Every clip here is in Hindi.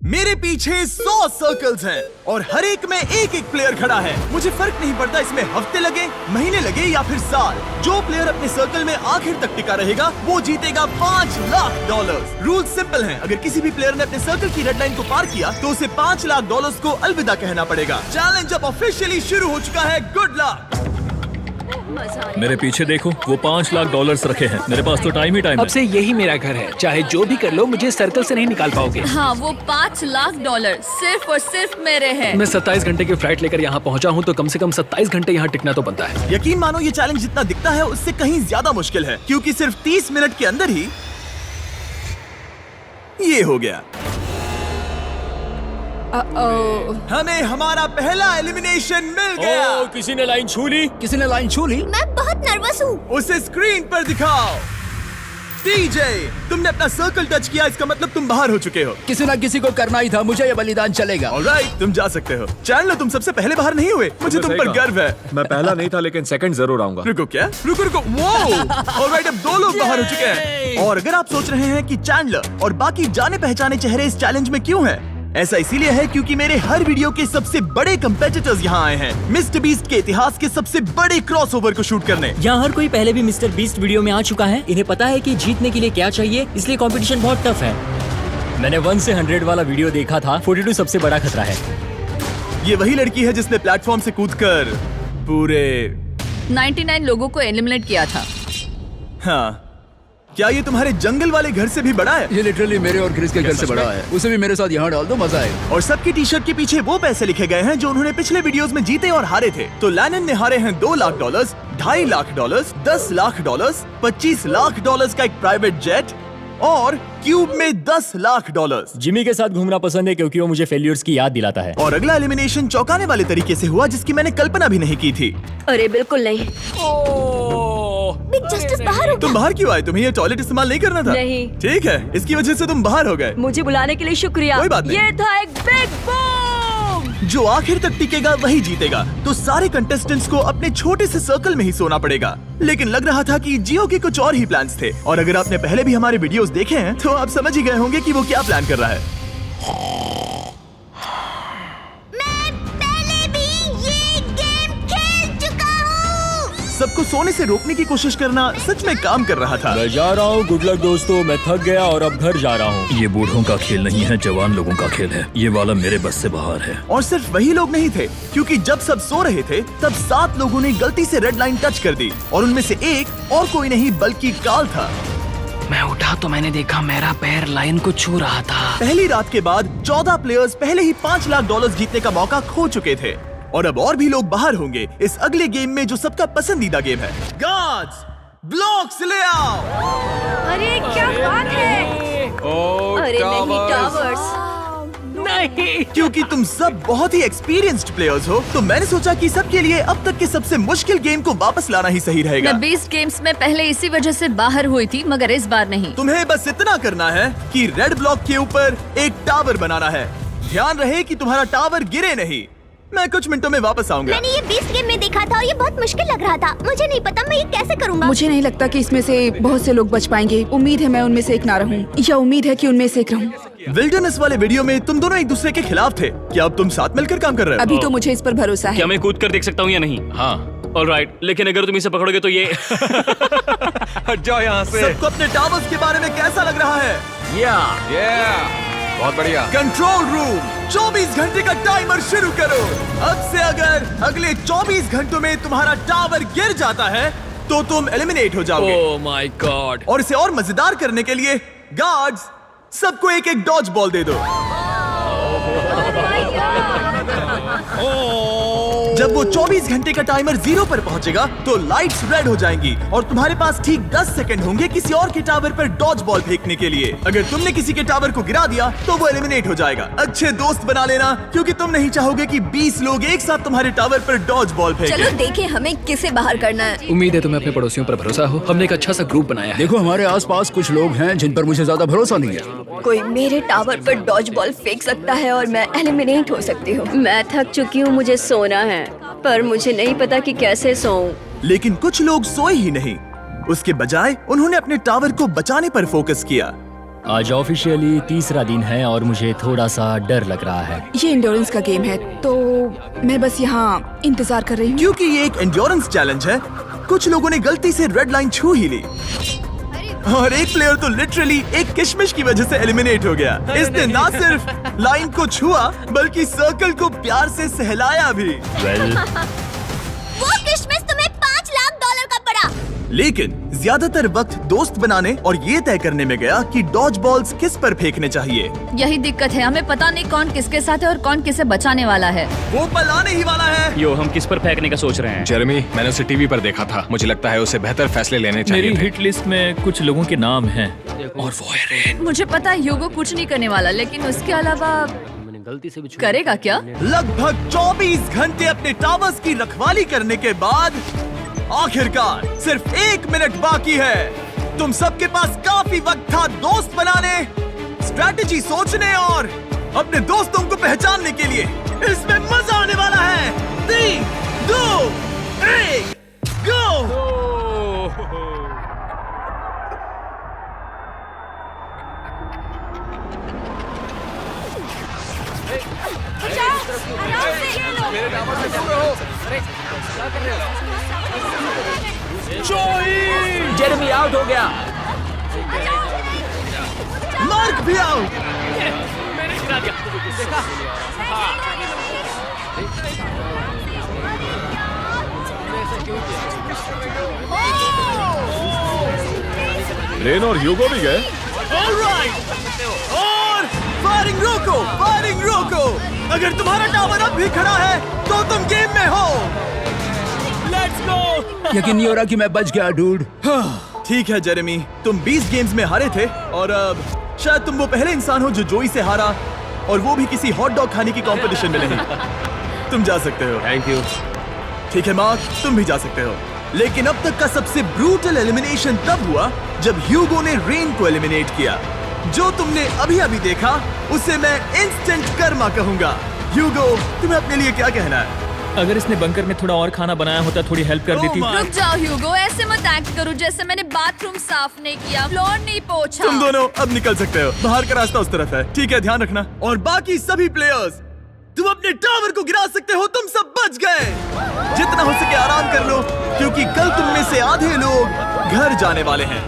मेरे पीछे 100 सर्कल्स हैं और हर एक में एक एक प्लेयर खड़ा है। मुझे फर्क नहीं पड़ता इसमें हफ्ते लगे, महीने लगे या फिर साल। जो प्लेयर अपने सर्कल में आखिर तक टिका रहेगा वो जीतेगा $5 लाख। रूल सिंपल हैं। अगर किसी भी प्लेयर ने अपने सर्कल की रेड लाइन को पार किया तो उसे $5 लाख को अलविदा कहना पड़ेगा। चैलेंज अब ऑफिशियली शुरू हो चुका है। Good luck. मेरे पीछे देखो, वो $5 लाख रखे हैं। मेरे पास तो टाइम ही टाइम है। अब से यही मेरा घर है, चाहे जो भी कर लो मुझे सर्कल से नहीं निकाल पाओगे। हाँ, वो $5 लाख सिर्फ और सिर्फ मेरे हैं। मैं 27 घंटे की फ्लाइट लेकर यहाँ पहुँचा हूँ तो कम से कम 27 घंटे यहाँ टिकना तो बनता है। यकीन मानो ये चैलेंज जितना दिखता है उससे कहीं ज्यादा मुश्किल है, क्योंकि सिर्फ 30 मिनट के अंदर ही ये हो गया। हमें हमारा पहला एलिमिनेशन मिल गया। किसी ने लाइन छू ली। किसी ने लाइन छू ली। मैं बहुत नर्वस हूँ। उसे स्क्रीन पर दिखाओ। डीजे, तुमने अपना सर्कल टच किया, इसका मतलब तुम बाहर हो चुके हो। किसी ना किसी को करना ही था, मुझे ये बलिदान चलेगा। ऑलराइट, तुम जा सकते हो। चैनलर, तुम सबसे पहले बाहर नहीं हुए। मुझे तुम पर गर्व है। मैं पहला नहीं था लेकिन सेकंड जरूर आऊंगा। रुको, क्या? रुको। वो ऑलराइट, अब 2 लोग बाहर हो चुके हैं। और अगर आप सोच रहे हैं कि चैनलर और बाकी जाने पहचाने चेहरे इस चैलेंज में क्यों हैं? ऐसा इसीलिए है क्योंकि मेरे हर वीडियो के सबसे बड़े कंपेटिटर्स यहाँ आए हैं, मिस्टर बीस्ट के इतिहास के सबसे बड़े क्रॉसओवर को शूट करने। यहाँ हर कोई पहले भी मिस्टर बीस्ट वीडियो में आ चुका है। इन्हें पता है कि जीतने के लिए क्या चाहिए, इसलिए कंपटीशन बहुत टफ है। मैंने 1 से 100 वाला वीडियो देखा था। 42 सबसे बड़ा खतरा है। ये वही लड़की है जिसने प्लेटफॉर्म से कूदकर पूरे 99 लोगों को एलिमिनेट किया था। हाँ, क्या ये तुम्हारे जंगल वाले घर से भी बड़ा है? ये लिटरली मेरे और क्रिस के घर से बड़ा है। उसे भी मेरे साथ यहाँ डाल दो, मजा आएगा। और सबकी टी शर्ट के पीछे वो पैसे लिखे गए हैं जो उन्होंने पिछले वीडियोस में जीते और हारे थे। तो लैनन ने हारे हैं $2 लाख, $2.5 लाख, $10 लाख, $25 लाख का एक प्राइवेट जेट और क्यूब में $10 लाख। जिमी के साथ घूमना पसंद है क्योंकि वो मुझे फेल्यूर्स की याद दिलाता है। और अगला एलिमिनेशन चौंकाने वाले तरीके से हुआ जिसकी मैंने कल्पना भी नहीं की थी। अरे बिल्कुल नहीं। बिग जस्टिस बाहर हो तुम गया। बाहर क्यों आए? तुम्हें ये टॉयलेट इस्तेमाल नहीं करना था? नहीं। ठीक है, इसकी वजह से तुम बाहर हो गए। मुझे बुलाने के लिए शुक्रिया। कोई बात नहीं। ये था एक बिग बूम। जो आखिर तक टिकेगा वही जीतेगा। तो सारे कंटेस्टेंट्स को अपने छोटे से सर्कल में ही सोना पड़ेगा। लेकिन लग रहा था कि जियो के कुछ और ही प्लान्स थे। और अगर आपने पहले भी हमारे वीडियोस देखे हैं तो आप समझ ही गए होंगे कि वो क्या प्लान कर रहा है। मैं पहले भी ये गेम खेल चुका हूँ। सबको सोने से रोकने की कोशिश करना सच में काम कर रहा था। मैं जा रहा हूँ। गुड लक दोस्तों, मैं थक गया और अब घर जा रहा हूँ। ये बूढ़ों का खेल नहीं है, जवान लोगों का खेल है। ये वाला मेरे बस से बाहर है। और सिर्फ वही लोग नहीं थे, क्योंकि जब सब सो रहे थे तब 7 लोगों ने गलती से रेड लाइन टच कर दी। और उनमें से एक और कोई नहीं बल्कि काल था। मैं उठा तो मैंने देखा मेरा पैर लाइन को छू रहा था। पहली रात के बाद 14 प्लेयर्स पहले ही $5 लाख जीतने का मौका खो चुके थे। और अब और भी लोग बाहर होंगे इस अगले गेम में जो सबका पसंदीदा गेम है। गार्ड्स, ब्लॉक्स ले आओ। अरे क्या बात है। अरे नहीं, टावर्स नहीं। क्योंकि तुम सब बहुत ही एक्सपीरियंस्ड प्लेयर्स हो तो मैंने सोचा कि सबके लिए अब तक के सबसे मुश्किल गेम को वापस लाना ही सही रहेगा। मैं 20 गेम्स में पहले इसी वजह से बाहर हुई थी, मगर इस बार नहीं। तुम्हें बस इतना करना है कि रेड ब्लॉक के ऊपर एक टावर बनाना है। ध्यान रहे कि तुम्हारा टावर गिरे नहीं। मैं कुछ मिनटों में वापस आऊंगा। मैंने ये 20 गेम में देखा था और ये बहुत मुश्किल लग रहा था। मुझे नहीं पता मैं ये कैसे करूँगा। मुझे नहीं लगता कि इसमें से बहुत से लोग बच पाएंगे। उम्मीद है मैं उनमें से एक ना रहूं, या उम्मीद है कि उनमें से एक रहूं। विल्डरनेस वाले वीडियो में तुम दोनों एक दूसरे के खिलाफ थे। क्या अब तुम साथ मिलकर काम कर रहे हो? अभी तो मुझे इस पर भरोसा है। क्या मैं कूद कर देख सकता हूँ या नहीं? हाँ। ऑलराइट, लेकिन अगर तुम इसे पकड़ोगे तो ये हट जाओ यहाँ से। सबको अपने टावर्स के बारे में कैसा लग रहा है? बहुत बढ़िया। कंट्रोल रूम, 24 घंटे का टाइमर शुरू करो। अब से अगर अगले 24 घंटों में तुम्हारा टावर गिर जाता है तो तुम एलिमिनेट हो जाओगे। ओह माय गॉड। और इसे और मजेदार करने के लिए गार्ड्स सबको एक एक डॉज बॉल दे दो। जब वो 24 घंटे का टाइमर 0 पर पहुंचेगा तो लाइट्स रेड हो जाएंगी और तुम्हारे पास ठीक 10 सेकंड होंगे किसी और के टावर पर डॉज बॉल फेंकने के लिए। अगर तुमने किसी के टावर को गिरा दिया तो वो एलिमिनेट हो जाएगा। अच्छे दोस्त बना लेना, क्योंकि तुम नहीं चाहोगे कि 20 लोग एक साथ तुम्हारे टावर पर डॉज बॉल फेंकें। चलो देखें हमें किसे बाहर करना है। उम्मीद है तुम्हें अपने पड़ोसियों पर भरोसा हो। हमने एक अच्छा सा ग्रुप बनाया है। देखो हमारे आसपास कुछ लोग हैं जिन पर मुझे ज्यादा भरोसा नहीं है। कोई मेरे टावर पर डॉज बॉल फेंक सकता है और मैं एलिमिनेट हो सकती हूँ। मैं थक चुकी हूँ, मुझे सोना है, पर मुझे नहीं पता कि कैसे सोऊं। लेकिन कुछ लोग सोए ही नहीं। उसके बजाय उन्होंने अपने टावर को बचाने पर फोकस किया। आज ऑफिशियली तीसरा दिन है और मुझे थोड़ा सा डर लग रहा है। ये इंड्योरेंस का गेम है तो मैं बस यहाँ इंतजार कर रही हूँ। क्योंकि ये एक एंड्योरेंस चैलेंज है, कुछ लोगों ने गलती से रेड लाइन छू ही ली और एक प्लेयर तो लिटरली एक किशमिश की वजह से एलिमिनेट हो गया। इसने ना सिर्फ लाइन को छुआ बल्कि सर्कल को प्यार से सहलाया भी। वो किशमिश तुम्हें $5 लाख का पड़ा। लेकिन ज्यादातर वक्त दोस्त बनाने और ये तय करने में गया कि डॉज बॉल्स किस पर फेंकने चाहिए। यही दिक्कत है, हमें पता नहीं कौन किसके साथ है और कौन किसे बचाने वाला है। वो पल आने ही वाला है। यो, हम किस पर फेंकने का सोच रहे हैं? जेरेमी, मैंने उसे टीवी पर देखा था। मुझे लगता है उसे बेहतर फैसले लेने चाहिए मेरी थे। हिट लिस्ट में कुछ लोगों के नाम हैं और वो है रेन। मुझे पता है ह्यूगो कुछ नहीं करने वाला, लेकिन उसके अलावा मैंने गलती से भी करेगा क्या? लगभग 24 घंटे अपने टावर्स की रखवाली करने के बाद आखिरकार सिर्फ 1 मिनट बाकी है। तुम सबके पास काफी वक्त था दोस्त बनाने, स्ट्रैटेजी सोचने और अपने दोस्तों को पहचानने के लिए। इसमें मजा आने वाला है। 3, 2, 1, गो! जेरेमी आउट हो गया। मार्क भी आउट। रेन और ह्यूगो भी गए। ऑलराइट, और फायरिंग रोको, फायरिंग रोको। अगर तुम्हारा टावर अब भी खड़ा है तो तुम गेम में हो। Let's go. यकीन नहीं हो रहा कि मैं बच गया डूड। ठीक है जेरेमी, तुम 20 गेम्स में हारे थे और अब शायद तुम वो पहले इंसान हो जो जोई से हारा, और वो भी किसी हॉट डॉग खाने की कंपटीशन में नहीं। तुम जा सकते हो। Thank you. ठीक है मार्क, तुम भी जा सकते हो। लेकिन अब तक का सबसे ब्रूटल एलिमिनेशन तब हुआ जब ह्यूगो ने रेन को एलिमिनेट किया। जो तुमने अभी अभी देखा उसे मैं इंस्टेंट कर्मा कहूंगा। ह्यूगो, तुम्हें अपने लिए क्या कहना है? अगर इसने बंकर में थोड़ा और खाना बनाया होता थोड़ी हेल्प कर देती। Oh रुक जाओ ह्यूगो, ऐसे मत एक्ट करो जैसे मैंने बाथरूम साफ नहीं किया, फ्लोर नहीं पोंछा। तुम दोनों अब निकल सकते हो। बाहर का रास्ता उस तरफ है। ठीक है, ध्यान रखना। और बाकी सभी प्लेयर्स, तुम अपने टावर को गिरा सकते हो। तुम सब बच गए। जितना हो सके आराम कर लो, क्योंकि कल तुम में से आधे लोग घर जाने वाले हैं।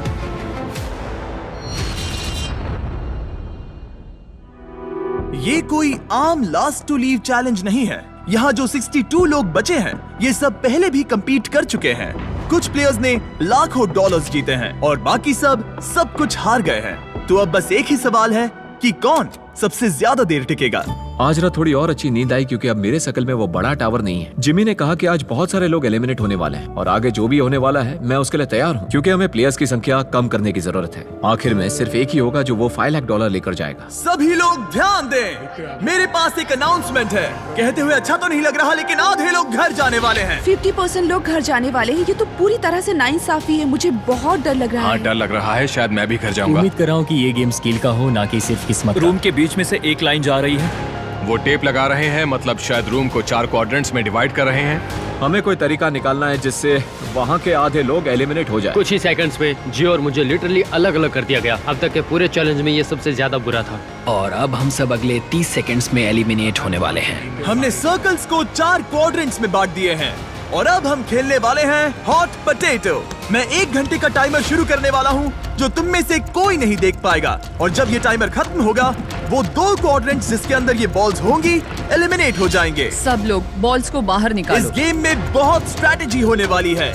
ये कोई आम लास्ट टू लीव चैलेंज नहीं है। यहाँ जो 62 लोग बचे हैं, ये सब पहले भी compete कर चुके हैं। कुछ प्लेयर्स ने लाखों डॉलर्स जीते हैं और बाकी सब कुछ हार गए हैं। तो अब बस एक ही सवाल है कि कौन सबसे ज्यादा देर टिकेगा। आज रात थोड़ी और अच्छी नींद आई क्योंकि अब मेरे सर्कल में वो बड़ा टावर नहीं है। जिमी ने कहा कि आज बहुत सारे लोग एलिमिनेट होने वाले हैं और आगे जो भी होने वाला है मैं उसके लिए तैयार हूँ, क्योंकि हमें प्लेयर्स की संख्या कम करने की जरूरत है। आखिर में सिर्फ एक ही होगा जो वो $5 लाख लेकर जाएगा। सभी लोग ध्यान दें, मेरे पास एक अनाउंसमेंट है। कहते हुए अच्छा तो नहीं लग रहा, लेकिन आधे लोग घर जाने वाले हैं। 50% लोग घर जाने वाले हैं। ये तो पूरी तरह से नाइंसाफी है। मुझे बहुत डर लग रहा हाँ, है। डर लग रहा है। शायद मैं भी घर जाऊंगा। उम्मीद कर रहा हूँ कि ये गेम स्किल का हो, ना कि सिर्फ किस्मत का। रूम के बीच में से एक लाइन जा रही है। वो टेप लगा रहे हैं, मतलब शायद रूम को 4 क्वाड्रेंट्स में डिवाइड कर रहे हैं। हमें कोई तरीका निकालना है जिससे वहाँ के आधे लोग एलिमिनेट हो जाए। कुछ ही सेकंड्स में जियो और मुझे लिटरली अलग अलग कर दिया गया। अब तक के पूरे चैलेंज में ये सबसे ज्यादा बुरा था। और अब हम सब अगले 30 सेकंड्स में एलिमिनेट होने वाले हैं। हमने सर्कल्स को 4 क्वाड्रेंट्स में बांट दिए हैं और अब हम खेलने वाले हैं हॉट पोटैटो। मैं 1 घंटे का टाइमर शुरू करने वाला हूँ जो तुम में से कोई नहीं देख पाएगा, और जब ये टाइमर खत्म होगा वो 2 क्वाड्रेंट्स जिसके अंदर ये बॉल्स होंगी एलिमिनेट हो जाएंगे। सब लोग बॉल्स को बाहर इस निकालो। गेम में बहुत स्ट्रैटेजी होने वाली है।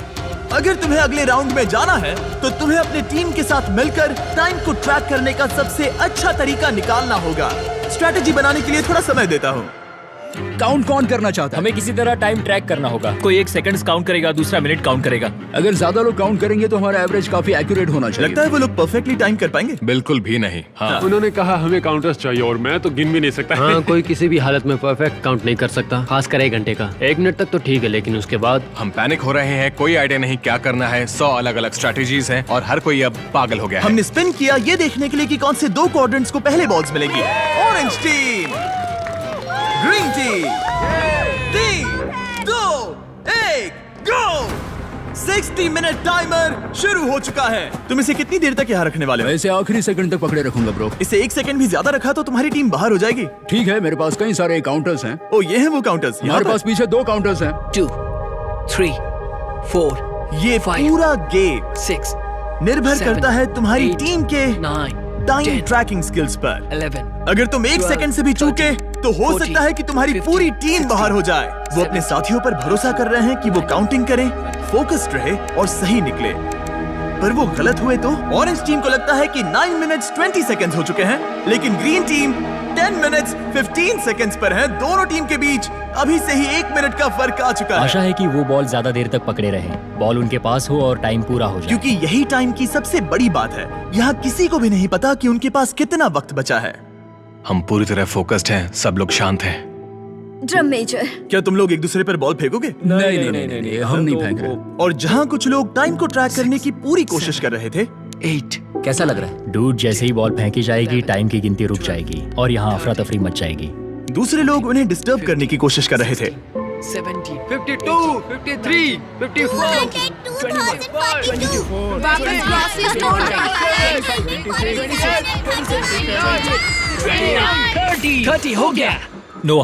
अगर तुम्हें अगले राउंड में जाना है तो तुम्हें अपने टीम के साथ मिलकर टाइम को ट्रैक करने का सबसे अच्छा तरीका निकालना होगा। स्ट्रैटेजी बनाने के लिए थोड़ा समय देता हूँ। काउंट कौन करना चाहता है? हमें किसी तरह टाइम ट्रैक करना होगा। कोई 1 सेकंड्स काउंट करेगा, दूसरा मिनट काउंट करेगा। अगर ज्यादा लोग काउंट करेंगे तो हमारा एवरेज काफी एक्यूरेट होना चाहिए। लगता है वो लोग परफेक्टली टाइम कर पाएंगे। बिल्कुल भी नहीं। हाँ, उन्होंने कहा हमें काउंटर्स चाहिए और मैं तो गिन भी नहीं सकता। हाँ, कोई किसी भी हालत में परफेक्ट काउंट नहीं कर सकता, खासकर 1 घंटे का। 1 मिनट तक तो ठीक है, लेकिन उसके बाद हम पैनिक हो रहे हैं। कोई आइडिया नहीं क्या करना है। 100 अलग अलग स्ट्रैटेजीज हैं और हर कोई अब पागल हो गया है। हमने स्पिन किया ये देखने के लिए कि कौन से 2 क्वाड्रेंट्स को पहले बॉल्स मिलेंगी। Orange team, green team. 3, 2, 1, गो। 60 मिनट टाइमर शुरू हो चुका है। तुम इसे कितनी देर तक यहाँ रखने वाले हो? मैं इसे आखिरी सेकंड तक पकड़े रखूंगा ब्रो। इसे 1 सेकंड भी ज्यादा रखा तो तुम्हारी टीम बाहर हो जाएगी। ठीक है, मेरे पास कई सारे काउंटर्स हैं। ओ ये हैं वो काउंटर्स। हमारे पास पीछे 2 काउंटर्स हैं। 2, 3, 4, ये 5, पूरा गेम 6, निर्भर 7, करता है तुम्हारी 8, टीम के 9, टाइम 10, ट्रैकिंग स्किल्स पर। 11, अगर तुम 1 सेकंड से भी चूके तो हो 40, सकता है कि तुम्हारी 50, पूरी टीम बाहर हो जाए। वो 70, अपने साथियों पर भरोसा कर रहे हैं कि वो काउंटिंग करें, फोकस्ड रहे और सही निकले, पर वो गलत हुए तो? ऑरेंज टीम को लगता है कि 9 मिनट्स 20 सेकंड्स हो चुके हैं, लेकिन ग्रीन टीम 10 मिनट्स 15 सेकंड्स पर है। दोनों टीम के बीच अभी से ही 1 मिनट का फर्क आ चुका है। आशा है कि वो बॉल ज्यादा देर तक पकड़े रहे, बॉल उनके पास हो और टाइम पूरा हो जाए। क्योंकि यही टाइम की सबसे बड़ी बात है। यहाँ किसी को भी नहीं पता कि उनके पास कितना वक्त बचा है। हम पूरी तरह फोकस्ड हैं, सब लोग शांत हैं। ड्रम मेजर, क्या तुम लोग एक दूसरे पर बॉल फेंकोगे? नहीं, हम नहीं फेंक रहे। और जहाँ कुछ लोग टाइम को ट्रैक करने की पूरी कोशिश कर रहे थे, 8, कैसा लग रहा है? डूड, जैसे ही बॉल फेंकी जाएगी टाइम की गिनती रुक जाएगी और यहाँ अफरा तफरी मच जाएगी। दूसरे लोग उन्हें डिस्टर्ब करने की कोशिश कर रहे थे। 70, 52, 53, 54, 30 हो गया। नोआ,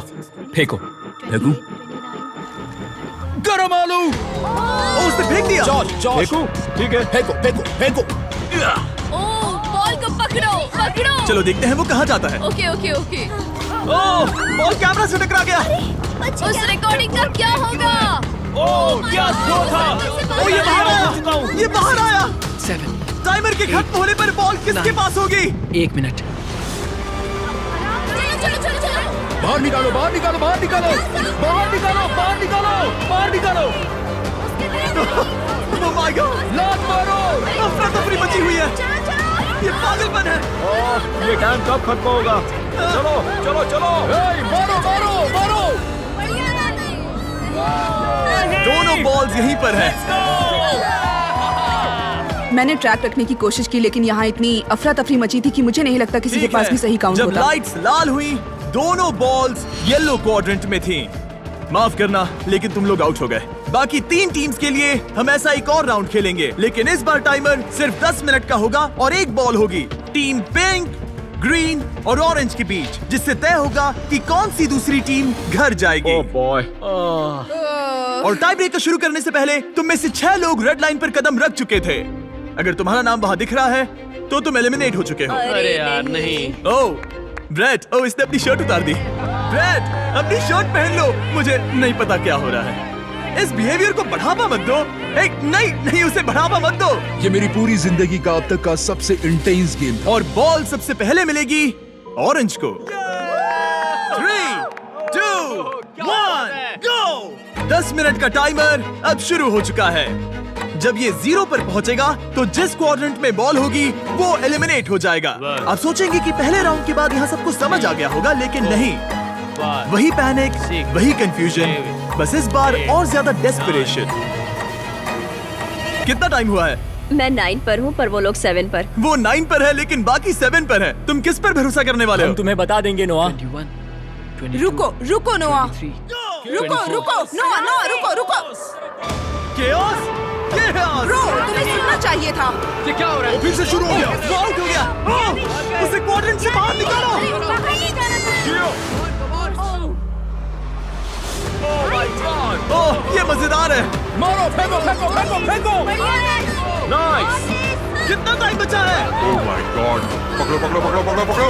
फेंको। फेंकू? गरम आलू। ओ, उसने फेंक दिया। देखो, ठीक है। फेंको। ओ बॉल को पकड़ो। चलो देखते हैं वो कहाँ जाता है। ओके। ओह, बॉल कैमरा से टकरा गया। उस रिकॉर्डिंग का क्या होगा? क्या थ्रो था? ओ ये बाहर आया। 7, टाइमर के खत्म होने पर बॉल किसके पास होगी? 1 मिनट। चलो। बाहर निकालो। Oh my God! लात मारो। अफरा तफरी मची हुई है। ये पागलपन है। ये टाइम कब खत्म होगा? चलो। मारो। दोनों बॉल्स यहीं पर है। मैंने ट्रैक रखने की कोशिश की, लेकिन यहाँ इतनी अफरा तफरी मची थी कि मुझे नहीं लगता किसी के ठीक पास है। भी सही काउंट जब होता। लाइट्स लाल हुई, दोनों बॉल्स येलो क्वाड्रेंट में थीं। माफ करना, लेकिन तुम लोग आउट हो गए। बाकी 3 टीम्स के लिए हम ऐसा एक और राउंड खेलेंगे, लेकिन इस बार टाइमर सिर्फ 10 मिनट का होगा और एक बॉल होगी टीम पिंक, ग्रीन और ऑरेंज के बीच, जिससे तय होगा कि कौन सी दूसरी टीम घर जाएगी। Oh boy. और टाई ब्रेकर शुरू करने से पहले तुम में से 6 लोग रेड लाइन पर कदम रख चुके थे। अगर तुम्हारा नाम वहां दिख रहा है तो तुम एलिमिनेट हो चुके हो। अरे यार नहीं। ओह ब्रेट, ओह इसने अपनी शर्ट उतार दी। ब्रेट, अपनी शर्ट पहन लो। मुझे नहीं पता क्या हो रहा है। इस बिहेवियर को बढ़ावा मत दो। नहीं, उसे बढ़ावा मत दो। ये मेरी पूरी जिंदगी का अब तक का सबसे इंटेंस गेम था। और बॉल सबसे पहले मिलेगी ऑरेंज को। 3, 2, 1, गो। 10 मिनट का टाइमर अब शुरू हो चुका है। जब ये 0 पर पहुंचेगा तो जिस क्वाड्रेंट में बॉल होगी वो एलिमिनेट हो जाएगा। आप सोचेंगे कि पहले राउंड के बाद यहाँ सबको समझ आ गया होगा, लेकिन नहीं। वही पैनिक, वही कंफ्यूजन, बस इस बार और ज्यादा डेस्परेशन। कितना टाइम हुआ है? मैं 9 पर हूँ, पर वो लोग 7 पर। वो 9 पर है, लेकिन बाकी 7 पर है। तुम किस पर भरोसा करने वाले हो? हम तुम्हें बता देंगे नोआ। 21, 22, रुको नोआ। 23, रुको। Chaos? Chaos! ब्रो, तुम्हें सुनना चाहिए था। ये क्या हो रहा है? फिर से शुरू हो गया। वो आउट हो गया। ओह, उसे क्वाड्रेंट से बाहर निकालो। ओह, ये मजेदार है। मारो, फेंको। नाइस। कितना टाइम बचा है? Oh my God. पकड़ो।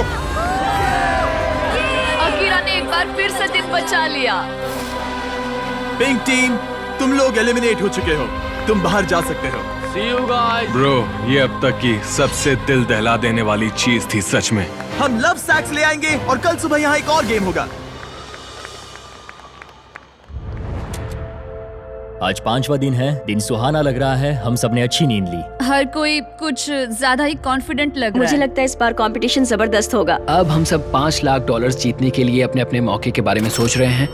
अकीरा ने एक बार फिर से दिन बचा लिया। पिंक टीम, तुम लोग एलिमिनेट हो चुके हो। तुम बाहर जा सकते हो। See you guys. ब्रो, ये अब तक की सबसे दिल दहला देने वाली चीज थी सच में। हम लव सैक्स ले आएंगे और कल सुबह यहाँ एक और गेम होगा। आज 5वां दिन है, दिन सुहाना लग रहा है। हम सब ने अच्छी नींद ली। हर कोई कुछ ज्यादा ही कॉन्फिडेंट लग रहा मुझे है। लगता है इस बार कंपटीशन जबरदस्त होगा। अब हम सब $5 लाख जीतने के लिए अपने अपने मौके के बारे में सोच रहे हैं।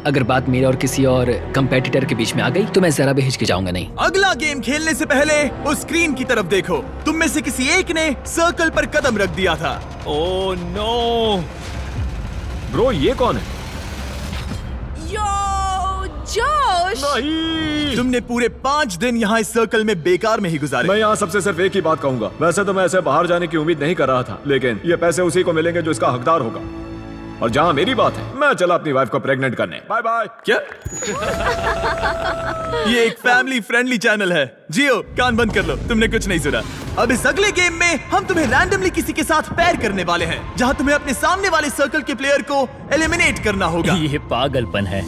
अगर बात मेरे और किसी और कंपेटिटर के बीच में आ गई तो मैं जरा भी हिचकिचाऊंगा नहीं। अगला गेम खेलने से पहले उस स्क्रीन की तरफ देखो। तुम में से किसी एक ने सर्कल पर कदम रख दिया था। Oh no. ब्रो ये कौन है? जोश, नहीं। तुमने पूरे 5 दिन यहाँ इस सर्कल में बेकार में ही गुजारे। मैं यहाँ सबसे सिर्फ एक ही बात कहूंगा, वैसे तो मैं ऐसे बाहर जाने की उम्मीद नहीं कर रहा था, लेकिन ये पैसे उसी को मिलेंगे जो इसका हकदार होगा। और जहाँ मेरी बात है, मैं चला अपनी वाइफ को प्रेग्नेंट करने। Bye bye. क्या? ये एक फैमिली फ्रेंडली चैनल है। जियो, कान बंद कर लो, तुमने कुछ नहीं सुना। अब इस अगले गेम में हम तुम्हें रैंडमली किसी के साथ पैर करने वाले हैं, जहाँ तुम्हें अपने सामने वाले सर्कल के प्लेयर को एलिमिनेट करना होगा। ये पागलपन है।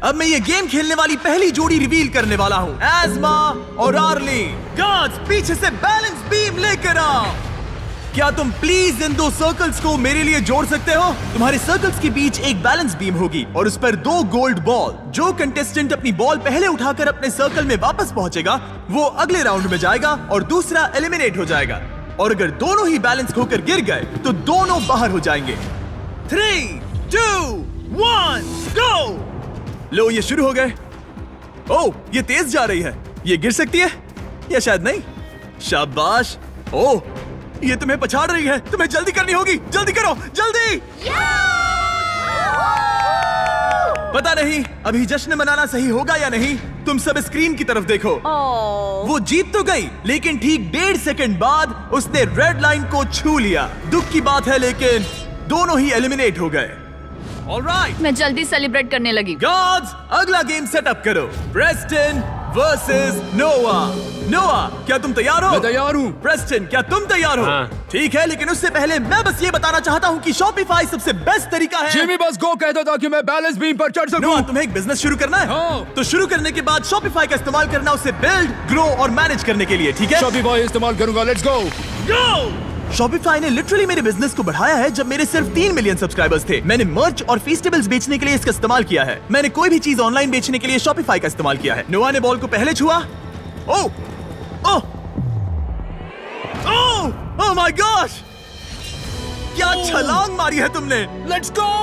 अब मैं ये गेम खेलने वाली पहली जोड़ी रिवील करने वाला हूँ, एज़मा और आर्ली। गार्ड्स, पीछे से बैलेंस बीम लेकर आओ। क्या तुम प्लीज इन 2 सर्कल्स को मेरे लिए जोड़ सकते हो? तुम्हारे सर्कल्स के बीच एक बैलेंस बीम होगी और उस पर 2 गोल्ड बॉल। जो कंटेस्टेंट अपनी बॉल पहले उठाकर अपने सर्कल में वापस पहुंचेगा, वो अगले राउंड में जाएगा और दूसरा एलिमिनेट हो जाएगा। और अगर दोनों ही बैलेंस खोकर गिर गए तो दोनों बाहर हो जाएंगे। 3, 2, 1, गो। लो, ये शुरू हो गए। ओह, ये तेज जा रही है। ये गिर सकती है या शायद नहीं। शाबाश। ओह, ये तुम्हें पछाड़ रही है। तुम्हें जल्दी करनी होगी। जल्दी करो, जल्दी। पता नहीं अभी जश्न मनाना सही होगा या नहीं। तुम सब स्क्रीन की तरफ देखो। वो जीत तो गई, लेकिन ठीक 1.5 सेकंड बाद उसने रेड लाइन को छू लिया। दुख की बात है, लेकिन दोनों ही एलिमिनेट हो गए। ऑलराइट, मैं जल्दी सेलिब्रेट करने लगी। गॉड्स, अगला गेम सेटअप करो। प्रेस्टन वर्सेस नोआ। नोआ, क्या तुम तैयार हो? मैं तैयार हूँ। प्रेस्टन, क्या तुम तैयार हो? हाँ। ठीक है, लेकिन उससे पहले मैं बस ये बताना चाहता हूँ कि शॉपिफाई सबसे बेस्ट तरीका है। जिमी बस गो कहता था कि मैं बैलेंस बीम पर चढ़ सकूं। नोआ, तुम्हें एक बिजनेस शुरू करना है? हाँ। तो शुरू करने के बाद शॉपिफाई का इस्तेमाल करना, उसे बिल्ड, ग्रो और मैनेज करने के लिए, ठीक है? शॉपिफाई इस्तेमाल करूंगा। Let's go. गो! शॉपिफाई ने लिटरली मेरे बिजनेस को बढ़ाया है जब मेरे सिर्फ 3 मिलियन सब्सक्राइबर्स थे। मैंने मर्च और फेस्टिवल्स बेचने के लिए इसका इस्तेमाल किया है। मैंने कोई भी चीज ऑनलाइन बेचने के लिए शॉपिफाई का इस्तेमाल किया है। नोआ ने बॉल को पहले छुआ। ओह, ओह, ओह, ओह माय गॉश! क्या छलांग मारी है तुमने! Let's go!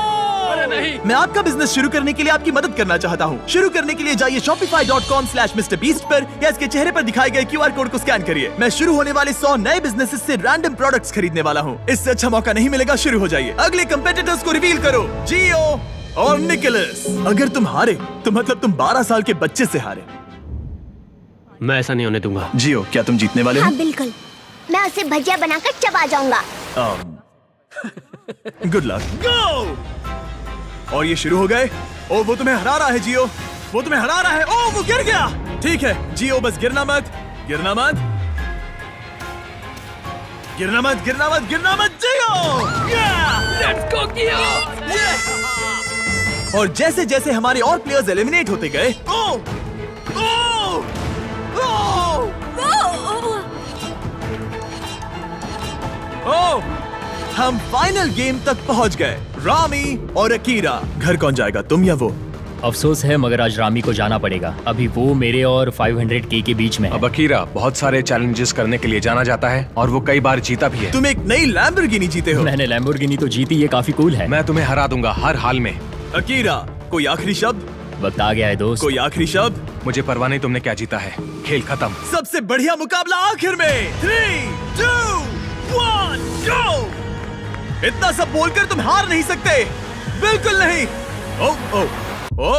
अरे नहीं। मैं आपका बिजनेस शुरू करने के लिए आपकी मदद करना चाहता हूँ। शुरू करने के लिए जाइए shopify.com/MrBeast पर या इसके चेहरे पर दिखाए गए QR कोड को स्कैन करिए। मैं शुरू होने वाले 100 नए बिजनेसेस से रैंडम प्रोडक्ट्स खरीदने वाला हूँ। इससे अच्छा मौका नहीं मिलेगा। शुरू हो जाइए। अगले कंपेटिटर्स को रिवील करो, जियो और निकोलस। अगर तुम हारे तो मतलब तुम 12 साल के बच्चे से हारे। मैं ऐसा नहीं होने दूंगा। जियो, क्या तुम जीतने वाले हो? हाँ बिल्कुल, मैं उसे भजिया बनाकर चबा जाऊंगा। Good luck. गो! और ये शुरू हो गए। ओ, वो तुम्हें हरा रहा है जियो, वो तुम्हें हरा रहा है। ओ, वो गिर गया। ठीक है जियो, बस गिरना मत, गिरना मत, गिरना मत, गिरना मत, गिरना मत जियो। लेट्स गो किया। और जैसे जैसे हमारे और प्लेयर्स एलिमिनेट होते गए, ओ, ओ, ओ, ओ, हम फाइनल गेम तक पहुंच गए। रामी और अकीरा। घर कौन जाएगा, तुम या वो? अफसोस है, मगर आज रामी को जाना पड़ेगा। अभी वो मेरे और 500K के बीच में है। अब अकीरा बहुत सारे चैलेंजेस करने के लिए जाना जाता है और वो कई बार जीता भी है। तुम एक नई लैम्बोर्गिनी जीते हो। मैंने लैम्बोर्गिनी तो जीती, ये काफी कूल है। मैं तुम्हें हरा दूंगा हर हाल में। अकीरा, कोई आखिरी शब्द? वक्त आ गया है दोस्त। कोई आखिरी शब्द? मुझे परवाह नहीं तुमने क्या जीता है। खेल खत्म। सबसे बढ़िया मुकाबला आखिर में। 3, 2, 1, गो! इतना सब बोलकर तुम हार नहीं सकते, बिल्कुल नहीं। ओ, ओ, ओ,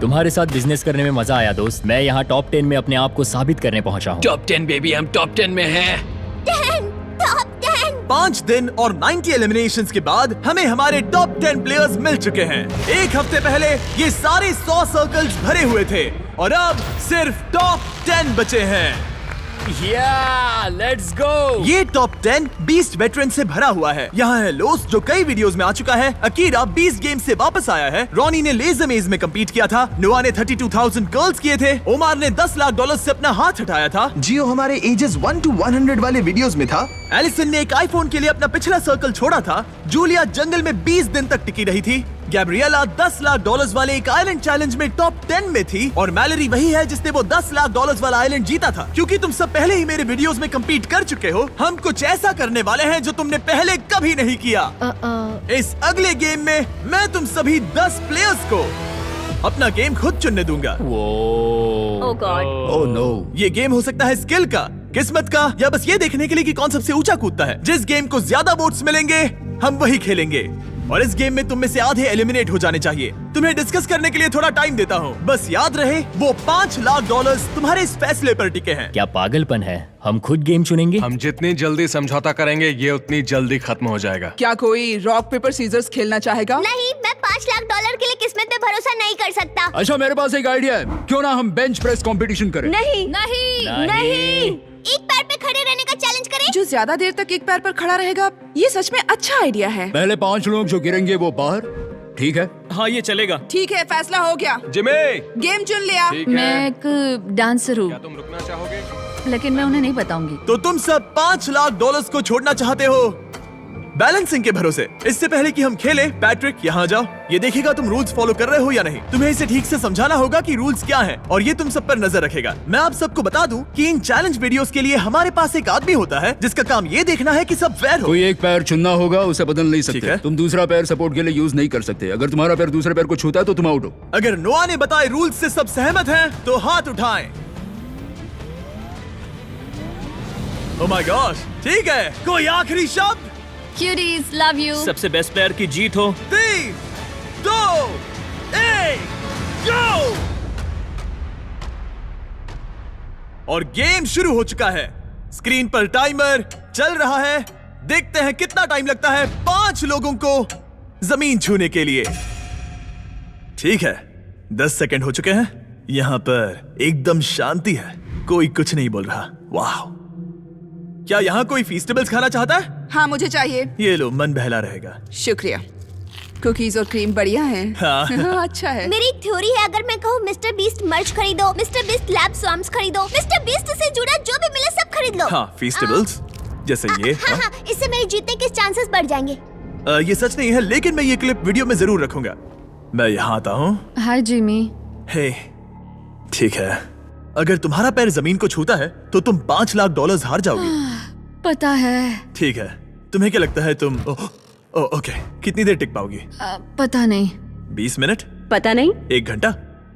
तुम्हारे साथ बिजनेस करने में मजा आया दोस्त। मैं यहाँ टॉप 10 में अपने आप को साबित करने पहुँचा हूँ। टॉप 10 बेबी, हम टॉप 10 में हैं। 5 दिन और 90 एलिमिनेशंस के बाद हमें हमारे टॉप 10 प्लेयर्स मिल चुके हैं। एक हफ्ते पहले ये सारे 100 सर्कल्स भरे हुए थे और अब सिर्फ टॉप 10 बचे हैं। Let's go. ये टॉप 10 बीस्ट वेटरन से भरा हुआ है। यहाँ है लोस, जो कई वीडियोस में आ चुका है। अकीरा 20 गेम से वापस आया है। रॉनी ने लेजर मेज में कम्पीट किया था। नोआ ने 32,000 कर्ल्स किए थे। ओमार ने $10 लाख से अपना हाथ हटाया था। जियो हमारे एजेस 1 to 100 वाले वीडियोस में था। एलिसन ने एक आईफोन के लिए अपना पिछला सर्कल छोड़ा था। जूलिया जंगल में 20 दिन तक टिकी रही थी। गैब्रिएला $10 लाख वाले एक आइलैंड चैलेंज में टॉप 10 में थी। और मैलरी वही है जिसने वो $10 लाख वाला आइलैंड जीता था। क्योंकि तुम सब पहले ही मेरे वीडियोस में कम्पीट कर चुके हो, हम कुछ ऐसा करने वाले हैं जो तुमने पहले कभी नहीं किया। इस अगले गेम में मैं तुम सभी 10 प्लेयर्स को अपना गेम खुद चुनने दूंगा। Oh God. Oh no. ये गेम हो सकता है स्किल का, किस्मत का, या बस ये देखने के लिए कि कौन सबसे ऊंचा कूदता है। जिस गेम को ज्यादा वोट्स मिलेंगे हम वही खेलेंगे। और इस गेम में तुम में से आधे एलिमिनेट हो जाने चाहिए। तुम्हें डिस्कस करने के लिए थोड़ा टाइम देता हूँ। बस याद रहे वो $5 लाख तुम्हारे इस फैसले पर टिके हैं। क्या पागलपन है? हम खुद गेम चुनेंगे। हम जितनी जल्दी समझौता करेंगे ये उतनी जल्दी खत्म हो जाएगा। क्या कोई रॉक पेपर सीजर्स खेलना चाहेगा? नहीं, मैं $5 लाख के लिए किस्मत पे भरोसा नहीं कर सकता। अच्छा, मेरे पास एक आइडिया है। क्यों ना हम बेंच प्रेस कंपटीशन करें? नहीं नहीं नहीं। एक पैर पे खड़े रहने का चैलेंज करें। जो ज्यादा देर तक एक पैर पर खड़ा रहेगा, ये सच में अच्छा आइडिया है। पहले 5 लोग जो गिरेंगे वो बाहर, ठीक है? हाँ, ये चलेगा। ठीक है, फैसला हो गया। जिमी, गेम चुन लिया। मैं एक डांसर हूँ, तुम रुकना चाहोगे? लेकिन मैं उन्हें नहीं बताऊंगी। तो तुम सब $5 लाख को छोड़ना चाहते हो बैलेंसिंग के भरोसे। इससे पहले कि हम खेलें, पैट्रिक यहाँ जाओ। ये देखेगा तुम रूल्स फॉलो कर रहे हो या नहीं। तुम्हें इसे ठीक से समझाना होगा कि रूल्स क्या हैं, और ये तुम सब पर नजर रखेगा। मैं आप सबको बता दूं कि इन चैलेंज वीडियोस के लिए हमारे पास एक आदमी होता है जिसका काम ये देखना है कि सब फेयर हो। कोई एक पैर चुनना होगा, उसे बदल नहीं ठीक सकते। है। तुम दूसरा पैर सपोर्ट के लिए यूज नहीं कर सकते। अगर तुम्हारा पैर दूसरे पैर को छूता है तो तुम आउट हो। अगर नोआ ने बताए रूल्स से सब सहमत हैं तो हाथ उठाएं। ओह माय गॉश, ठीक है। कोई आखिरी शब्द? Cuties, love you. सबसे बेस्ट प्लेयर की जीत हो। 3, 2, 1, गो! और गेम शुरू हो चुका है। स्क्रीन पर टाइमर चल रहा है। देखते हैं कितना टाइम लगता है 5 लोगों को जमीन छूने के लिए। ठीक है, 10 सेकंड हो चुके हैं। यहां पर एकदम शांति है, कोई कुछ नहीं बोल रहा। वाह, क्या यहाँ कोई फीस्टेबल्स खाना चाहता है? हाँ, मुझे चाहिए। ये लो, मन बहला रहेगा। शुक्रिया। कुकीज और क्रीम बढ़िया है। हाँ। अच्छा है। मेरी एक थ्योरी है, अगर मैं कहूँ मिस्टर बीस्ट मर्च खरीदो, मिस्टर बीस्ट लैब स्वाम्स खरीदो, मिस्टर बीस्ट से जुड़ा जो भी मिले सब खरीद लो। हाँ, फीस्टेबल्स जैसे ये। हाँ, हाँ, इससे मेरे जीतने के चांसेस बढ़ जाएंगे। ये सच नहीं है, लेकिन मैं ये क्लिप वीडियो में जरूर रखूंगा। मैं यहाँ आता हूँ। हाय जिमी। हे, ठीक है। अगर तुम्हारा पैर जमीन को छूता है तो तुम $5 लाख हार जाओगी। पता है। ठीक है, तुम्हें क्या लगता है तुम ओके, कितनी देर टिक पाओगी? पता नहीं। 20 मिनट? पता नहीं। 1 घंटा?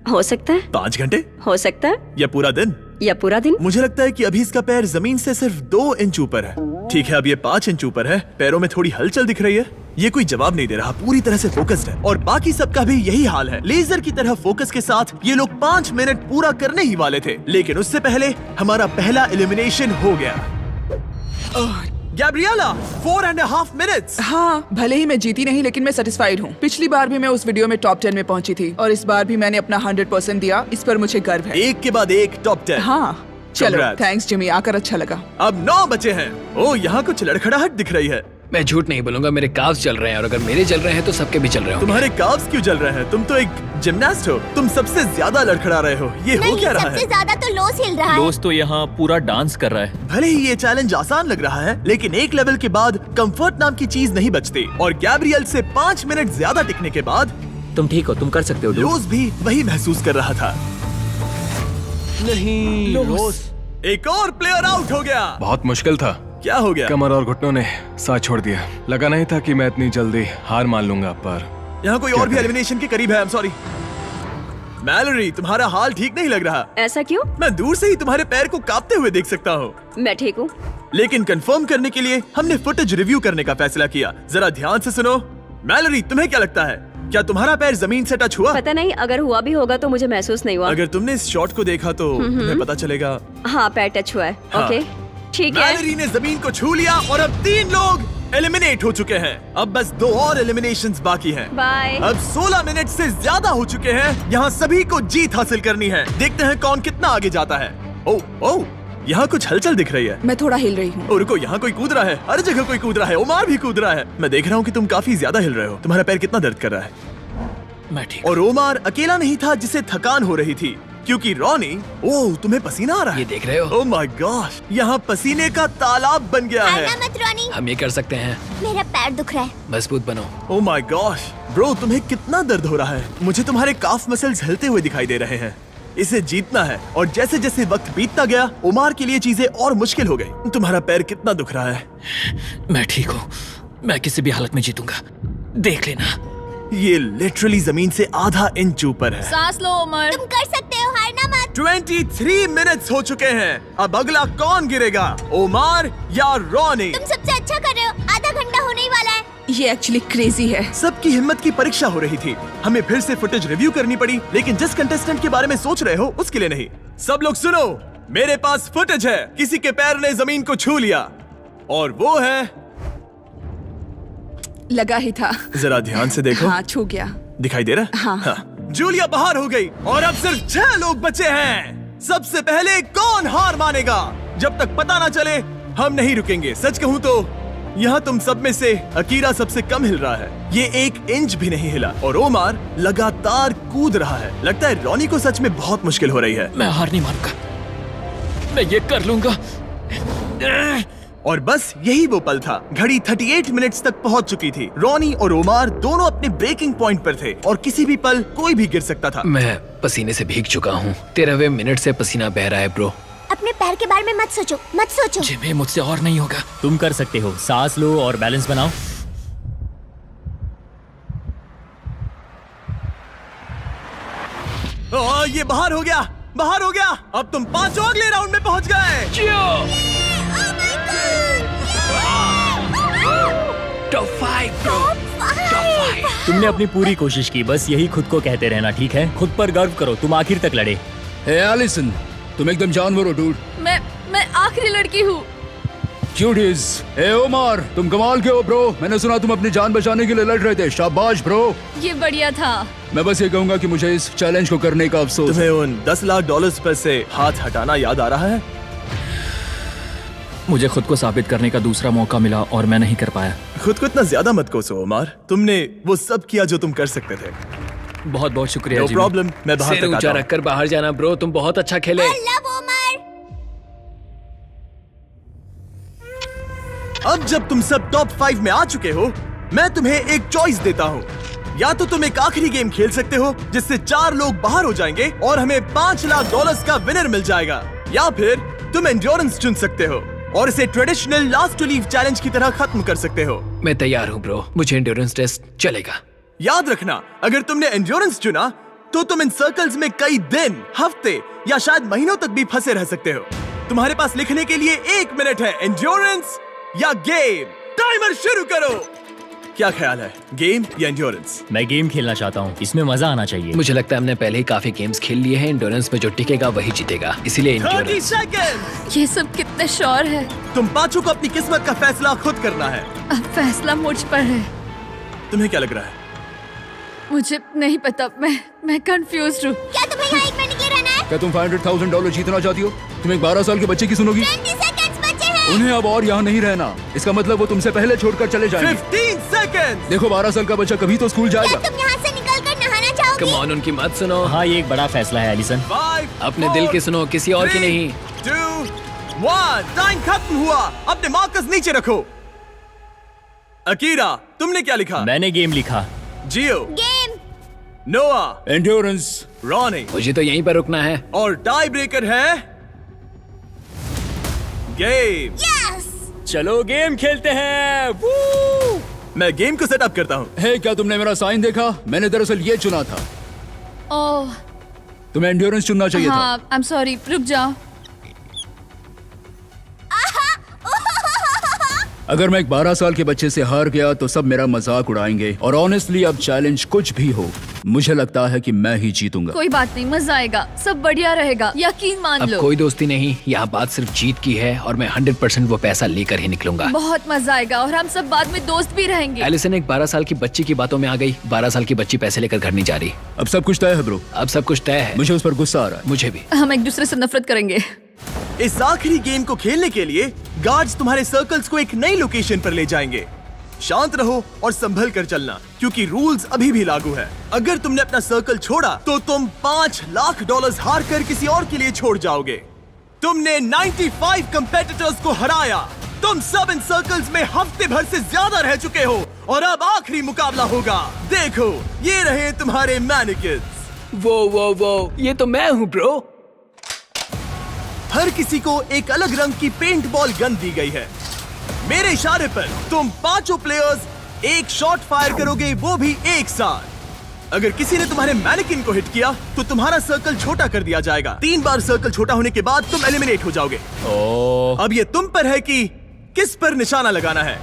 हो सकता है। 5 घंटे? हो सकता है। या पूरा दिन? या पूरा दिन। मुझे लगता है कि अभी इसका पैर जमीन से सिर्फ 2 इंच ऊपर है। ठीक है, अब ये 5 इंच ऊपर है। पैरों में थोड़ी हलचल दिख रही है। ये कोई जवाब नहीं दे रहा, पूरी तरह से फोकस्ड है। और बाकी सबका भी यही हाल है। लेजर की तरह फोकस के साथ ये लोग 5 मिनट पूरा करने ही वाले थे, लेकिन उससे पहले हमारा पहला एलिमिनेशन हो गया। Gabriela, 4.5 minutes. हाँ, भले ही मैं जीती नहीं, लेकिन मैं सेटिस्फाइड हूँ। पिछली बार भी मैं उस वीडियो में टॉप 10 में पहुंची थी, और इस बार भी मैंने अपना 100% दिया। इस पर मुझे गर्व है। एक के बाद एक टॉप 10। हाँ, चलो, Congrats. थैंक्स जिमी, आकर अच्छा लगा। अब 9 बचे हैं। ओ, यहाँ कुछ लड़खड़ाहट दिख रही है। मैं झूठ नहीं बोलूंगा, मेरे काव्स चल रहे हैं, और अगर मेरे चल रहे हैं तो सबके भी चल रहे होंगे। तुम्हारे काव्स क्यों चल रहे हैं? तुम तो एक जिमनास्ट हो। तुम सबसे ज्यादा लड़खड़ा रहे हो। ये हो क्या रहा सबसे है? ज्यादा तो लोस हिल रहा है। दोस्त तो यहाँ पूरा डांस कर रहा है। भले ही ये चैलेंज आसान लग रहा है, लेकिन एक लेवल के बाद कंफर्ट नाम की चीज नहीं बचती। और गैब्रियल से 5 मिनट ज्यादा टिकने के बाद तुम ठीक हो, तुम कर सकते हो। लोस भी वही महसूस कर रहा था। नहीं, लोस। एक और प्लेयर आउट हो गया। बहुत मुश्किल था। क्या हो गया? कमर और घुटनों ने साथ छोड़ दिया। लगा नहीं था कि मैं इतनी जल्दी हार मान लूंगा, पर यहाँ कोई और भी एलिमिनेशन के करीब है। I am sorry. मैलोरी, तुम्हारा हाल ठीक नहीं लग रहा। ऐसा क्यों? मैं दूर से ही तुम्हारे पैर को कांपते हुए देख सकता हूँ। मैं ठीक हूँ। लेकिन कंफर्म करने के लिए हमने फुटेज रिव्यू करने का फैसला किया। जरा ध्यान से सुनो। मैलोरी, तुम्हें क्या लगता है, क्या तुम्हारा पैर जमीन से टच हुआ? पता नहीं, अगर हुआ भी होगा तो मुझे महसूस नहीं हुआ। अगर तुमने इस शॉट को देखा तो तुम्हें पता चलेगा। हाँ, पैर टच हुआ है। हाँ। ओके, ठीक है। मैलोरी ने जमीन को छू लिया और अब 3 लोग एलिमिनेट हो चुके हैं। अब बस 2 और एलिमिनेशंस बाकी हैं। बाय। अब 16 मिनट से ज्यादा हो चुके हैं। यहाँ सभी को जीत हासिल करनी है। देखते हैं कौन कितना आगे जाता है। ओह, यहाँ कुछ हलचल दिख रही है। मैं थोड़ा हिल रही हूँ। और रुको, यहाँ कोई कूद रहा है। हर जगह कोई कूद रहा है। ओमार भी कूद रहा है। मैं देख रहा हूँ कि तुम काफी ज्यादा हिल रहे हो। तुम्हारा पैर कितना दर्द कर रहा है? मैं ठीक। और ओमार अकेला नहीं था जिसे थकान हो रही थी, क्योंकि रॉनी, ओह, तुम्हें पसीना आ रहा है। ये देख रहे हो? ओह माय गॉश, यहाँ पसीने का तालाब बन गया है। हारना मत रॉनी। हम ये कर सकते हैं। मेरा पैर दुख रहा है। मजबूत बनो। ओह माय गॉश, ब्रो, तुम्हें कितना दर्द हो रहा है। मुझे तुम्हारे काफ मसल्स हिलते हुए दिखाई दे रहे हैं। इसे जीतना है। और जैसे जैसे वक्त बीतता गया, ओमार के लिए चीजें और मुश्किल हो गई। तुम्हारा पैर कितना दुख रहा है? मैं ठीक हूँ, मैं किसी भी हालत में जीतूंगा, देख लेना। ये लिटरली जमीन से आधा इंच ऊपर है। सांस लो उमर। तुम कर सकते हो, हारना मत। 23 मिनट्स हो चुके हैं। अब अगला कौन गिरेगा, ओमार या रॉनी? तुम सबसे अच्छा कर रहे हो। आधा घंटा होने ही वाला है। ये एक्चुअली क्रेजी है। सबकी हिम्मत की परीक्षा हो रही थी। हमें फिर से फुटेज रिव्यू करनी पड़ी, लेकिन जिस कंटेस्टेंट के बारे में सोच रहे हो उसके लिए नहीं। सब लोग सुनो, मेरे पास फुटेज है। किसी के पैर ने जमीन को छू लिया और वो है, लगा ही था। जरा ध्यान से देखो। हाँ, छू गया। दिखाई दे रहा? हाँ। जूलिया बाहर हो गई और अब सिर्फ 6 लोग बचे हैं। सबसे पहले कौन हार मानेगा? जब तक पता ना चले हम नहीं रुकेंगे। सच कहूँ तो यहाँ तुम सब में से अकीरा सबसे कम हिल रहा है। ये 1 इंच भी नहीं हिला और ओमार लगातार कूद रहा है। लगता है रॉनी को सच में बहुत मुश्किल हो रही है। मैं हार नहीं मानूंगा, मैं ये कर लूंगा। और बस यही वो पल था। घड़ी 38 मिनट्स तक पहुंच चुकी थी। रॉनी और ओमार दोनों अपने ब्रेकिंग पॉइंट पर थे और किसी भी पल कोई भी गिर सकता था। मैं पसीने से भीग चुका हूँ। 13वें मिनट से पसीना बह रहा है ब्रो। अपने पैर के बारे में मत सोचो, मत सोचो। जिमी, मुझसे और नहीं होगा। तुम कर सकते हो। सांस लो और बैलेंस बनाओ। ये बाहर हो गया, बाहर हो गया। अब तुम 5 अगले राउंड में पहुंच गए। Top 5 bro, top 5। तुमने अपनी पूरी कोशिश की, बस यही खुद को कहते रहना, ठीक है? खुद पर गर्व करो, तुम आखिर तक लड़े। हे एलिसन, तुम एकदम जानवर हो डूड। मैं आखिरी लड़की हूँ। क्यूटीज। हे ओमार, तुम कमाल के हो ब्रो। मैंने सुना तुम अपनी जान बचाने के लिए लड़ रहे थे। शाबाश ब्रो। ये बढ़िया था। मैं बस ये कहूंगा कि मुझे इस चैलेंज को करने का अफसोस। तुम्हें उन $10 लाख पर से हाथ हटाना याद आ रहा है? मुझे खुद को साबित करने का दूसरा मौका मिला और मैं नहीं कर पाया। खुद को इतना ज्यादा मत कोसो ओमार। तुमने वो सब किया जो तुम कर सकते थे। बहुत बहुत शुक्रिया। नो प्रॉब्लम, मैं बाहर सिर तक ऊंचा आता हूं। रखकर बाहर जाना ब्रो, तुम बहुत अच्छा खेले। अब जब तुम सब टॉप 5 में आ चुके हो, मैं तुम्हें एक चॉइस देता हूँ। या तो तुम एक आखिरी गेम खेल सकते हो जिससे 4 लोग बाहर हो जाएंगे और हमें $5 लाख का विनर मिल जाएगा, या फिर तुम एंड्योरेंस चुन सकते हो और इसे traditional last to leave challenge की तरह खत्म कर सकते हो। मैं तैयार हूँ ब्रो, मुझे एंड्योरेंस टेस्ट चलेगा। याद रखना, अगर तुमने एंड्योरेंस चुना तो तुम इन सर्कल्स में कई दिन, हफ्ते या शायद महीनों तक भी फंसे रह सकते हो। तुम्हारे पास लिखने के लिए 1 मिनट है। एंड्योरेंस या गेम? टाइमर शुरू करो। क्या ख्याल है, गेम या एंड्योरेंस? मैं गेम खेलना चाहता हूँ, इसमें मजा आना चाहिए। मुझे लगता है हमने पहले ही काफी गेम्स खेल लिए हैं। एंड्योरेंस में जो टिकेगा वही जीतेगा, इसीलिए 30 एंड्योरेंस। सेकंड। ये सब कितने श्योर है। तुम 5 को अपनी किस्मत का फैसला खुद करना है। अब फैसला मुझ पर है। तुम्हें क्या लग रहा है? मुझे नहीं पता, मैं कंफ्यूज हूँ। क्या तुम्हें यहाँ 1 मिनट के लिए रहना है? क्या तुम $500,000 जीतना चाहती हो? तुम एक 12 साल के बच्चे की सुनोगी? 20 सेकंड्स बचे हैं। उन्हें अब और यहाँ नहीं रहना। इसका मतलब वो तुमसे पहले छोड़कर चले जाएंगे। 15 सेकंड। देखो 12 साल का बच्चा कभी तो स्कूल जाएगा। तुम यहाँ से निकलकर नहाना चाहोगी? कम ऑन, उनकी मत सुनो। हाँ, ये एक बड़ा फैसला है एलिसन। 5, अपने दिल की सुनो, किसी और की नहीं। 2, 1। टाइम खत्म हुआ। अपने मार्कस नीचे रखो। अकीरा, तुमने क्या लिखा? मैंने गेम लिखा। जियो? गेम। नोआ? एंड्योरेंस। रॉनी? मुझे तो यहीं पर रुकना है। और टाई ब्रेकर है गेम। यस। चलो गेम खेलते हैं। मैं गेम को सेटअप करता हूँ। हे, क्या तुमने मेरा साइन देखा? मैंने दरअसल ये चुना था। ओह तुम्हें एंड्योरेंस चुनना चाहिए हाँ, आई एम सॉरी, रुक जाओ। अगर मैं एक 12 साल के बच्चे से हार गया तो सब मेरा मजाक उड़ाएंगे। और ऑनेस्टली अब चैलेंज कुछ भी हो, मुझे लगता है कि मैं ही जीतूंगा। कोई बात नहीं, मजा आएगा, सब बढ़िया रहेगा, यकीन मान अब लो। कोई दोस्ती नहीं, यहाँ बात सिर्फ जीत की है और मैं 100% वो पैसा लेकर ही निकलूंगा। बहुत मजा आएगा और हम सब बाद में दोस्त भी रहेंगे। एलिसन एक 12 साल की बच्ची की बातों में आ गई। 12 साल की बच्ची पैसे लेकर घर नहीं जा रही। अब सब कुछ तय है ब्रो। अब सब कुछ तय है। मुझे उस पर गुस्सा आ रहा है। मुझे भी। हम एक दूसरे से नफरत करेंगे। इस आखिरी गेम को खेलने के लिए गार्ड्स तुम्हारे सर्कल्स को एक नई लोकेशन पर ले जाएंगे। शांत रहो और संभल कर चलना, क्योंकि रूल्स अभी भी लागू है। अगर तुमने अपना सर्कल छोड़ा तो तुम $5 लाख हार कर किसी और के लिए छोड़ जाओगे। तुमने 95 कंपेटिटर्स को हराया। तुम सब इन सर्कल्स में हफ्ते भर से ज्यादा रह चुके हो और अब आखिरी मुकाबला होगा। देखो, ये रहे तुम्हारे मैनिकिन्स। वो ये तो मैं हूँ ब्रो। हर किसी को एक अलग रंग की पेंट बॉल गन दी गई है। मेरे इशारे पर तुम 5 प्लेयर्स एक शॉट फायर करोगे, वो भी एक साथ। अगर किसी ने तुम्हारे मैनिकिन को हिट किया तो तुम्हारा सर्कल छोटा कर दिया जाएगा। 3 बार सर्कल छोटा होने के बाद तुम एलिमिनेट हो जाओगे। अब ये तुम पर है कि किस पर निशाना लगाना है।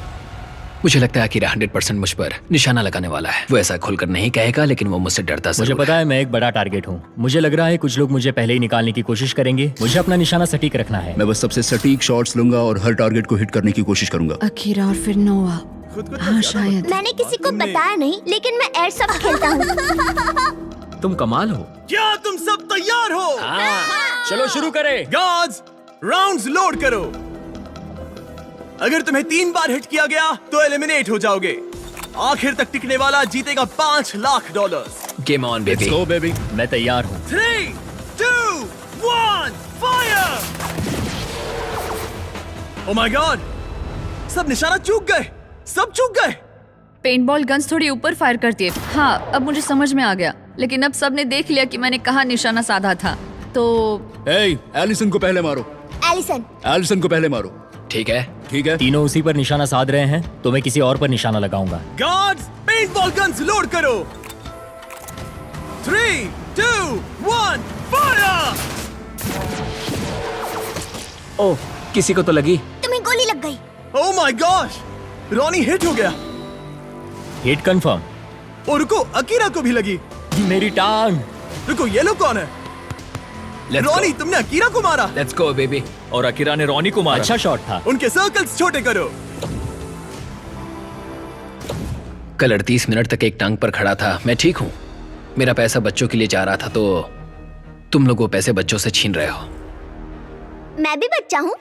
मुझे लगता है अकीरा 100% मुझ पर निशाना लगाने वाला है। वो ऐसा खुलकर नहीं कहेगा, लेकिन वो मुझसे डरता मुझे जरूर पता है मैं एक बड़ा टारगेट हूँ। मुझे लग रहा है कुछ लोग मुझे पहले ही निकालने की कोशिश करेंगे। मुझे अपना निशाना सटीक रखना है। मैं बस सबसे सटीक शॉट्स लूंगा और हर टारगेट को हिट करने की कोशिश करूंगा। अकीरा और फिर नोआ। हाँ शायद। मैंने किसी को बताया नहीं, लेकिन मैं एयरसॉफ्ट खेलता हूँ। तुम कमाल हो। क्या तुम सब तैयार हो? चलो शुरू करें। गार्ड्स, राउंड्स लोड करो। अगर तुम्हें 3 बार हिट किया गया तो एलिमिनेट हो जाओगे। आखिर तक टिकने वाला जीतेगा $5 lakh. Game on baby. Go baby. मैं तैयार हूँ। 3, 2, 1, फायर! ओह माय गॉड, सब निशाना चूक गए, सब चूक गए। पेंटबॉल गन्स थोड़ी ऊपर फायर करती है। हाँ, अब मुझे समझ में आ गया, लेकिन अब सबने देख लिया कि मैंने कहाँ निशाना साधा था। तो एलिसन को पहले मारो। एलिसन को पहले मारो। ठीक है, ठीक है। तीनों उसी पर निशाना साध रहे हैं, तो मैं किसी और पर निशाना लगाऊंगा। गार्ड्स, पेंटबॉल गन्स लोड करो। 3, 2, 1, फायर! ओह, किसी को तो लगी। तुम्हें गोली लग गई। Oh my gosh, Ronnie hit हो गया। Hit confirm. और रुको, अकीरा को भी लगी। मेरी टांग। रुको, ये लोग कौन है? रॉनी, तुमने अकीरा को मारा। Let's go baby. और अकीरा ने रॉनी को मारा। अच्छा शॉट था। उनके सर्कल्स छोटे करो। कल 38 मिनट तक एक टांग पर खड़ा था। मैं ठीक हूँ। मेरा पैसा बच्चों के लिए जा रहा था, तो तुम लोग वो पैसे बच्चों से छीन रहे हो। मैं भी बच्चा हूँ।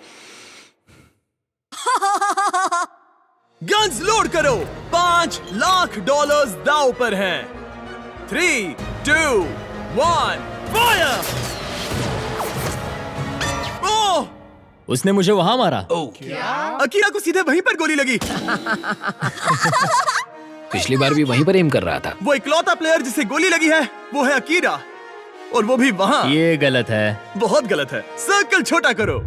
गन्स लोड करो। $5 लाख दांव पर हैं। 3, 2, 1, फायर! ओह! उसने मुझे वहां मारा। अकीरा को सीधे वहीं पर गोली लगी। पिछली बार भी वहीं पर एम कर रहा था। वो इकलौता प्लेयर जिसे गोली लगी है वो है अकीरा, और वो भी वहां। ये गलत है। बहुत गलत है। सर्कल छोटा करो।